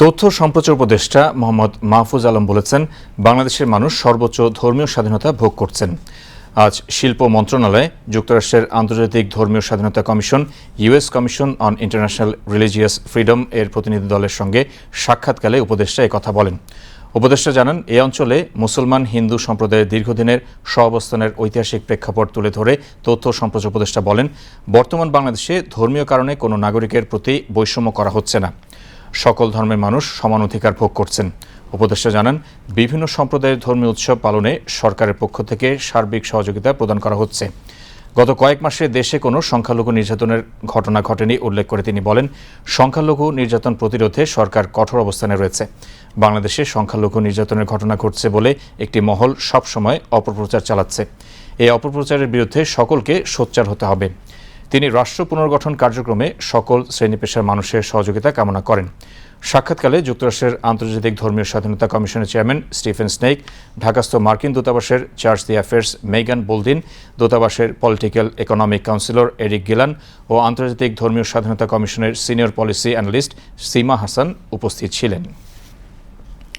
তথ্য সম্প্রচার উপদেষ্টা মোহাম্মদ মাহফুজ আলম বলেছেন, বাংলাদেশের মানুষ সর্বোচ্চ ধর্মীয় স্বাধীনতা ভোগ করছেন। আজ শিল্প মন্ত্রণালয়ে যুক্তরাষ্ট্রের আন্তর্জাতিক ধর্মীয় স্বাধীনতা commission US commission on international religious freedom এর প্রতিনিধি দলের সঙ্গে সাক্ষাৎকালে উপদেষ্টা একথা বলেন। উপদেষ্টা জানান, এ অঞ্চলে মুসলমান হিন্দু সম্প্রদায়ের দীর্ঘদিনের সহাবস্থানের ঐতিহাসিক প্রেক্ষাপট তুলে ধরে তথ্য সম্প্রচার উপদেষ্টা বলেন, বর্তমান বাংলাদেশে ধর্মীয় কারণে কোনো নাগরিকের প্রতি বৈষম্য করা হচ্ছে না। সকল ধর্মের মানুষ সমান অধিকার ভোগ করছেন। উপদেষ্টা জানান, বিভিন্ন সম্প্রদায়ের ধর্মীয় উৎসব পালনে সরকারের পক্ষ থেকে সার্বিক সহযোগিতা প্রদান করা হচ্ছে। গত কয়েক মাসে দেশে কোনো সংখ্যালঘু নির্যাতনের ঘটনা ঘটেনি উল্লেখ করে তিনি বলেন, সংখ্যালঘু নির্যাতন প্রতিরোধে সরকার কঠোর অবস্থানে রয়েছে। বাংলাদেশে সংখ্যালঘু নির্যাতনের ঘটনা ঘটছে বলে একটি মহল সবসময় অপপ্রচার চালাচ্ছে। এই অপপ্রচারের বিরুদ্ধে সকলকে সোচ্চার হতে হবে। তিনি রাষ্ট্র পুনর্গঠন কার্যক্রমে সকল শ্রেণী পেশার মানুষের সহযোগিতা কামনা করেন। সাক্ষাৎকালে যুক্তরাষ্ট্রের আন্তর্জাতিক ধর্মীয় স্বাধীনতা কমিশনের চেয়ারম্যান স্টিফেন স্নেক, ঢাকাস্থ মার্কিন দূতাবাসের চার্জ দি অ্যাফেয়ার্স মেগান বোলদিন, দূতাবাসের political economic counsellor Eric Gillan ও আন্তর্জাতিক ধর্মীয় স্বাধীনতা কমিশনের senior policy analyst Seema Hasan উপস্থিত ছিলেন।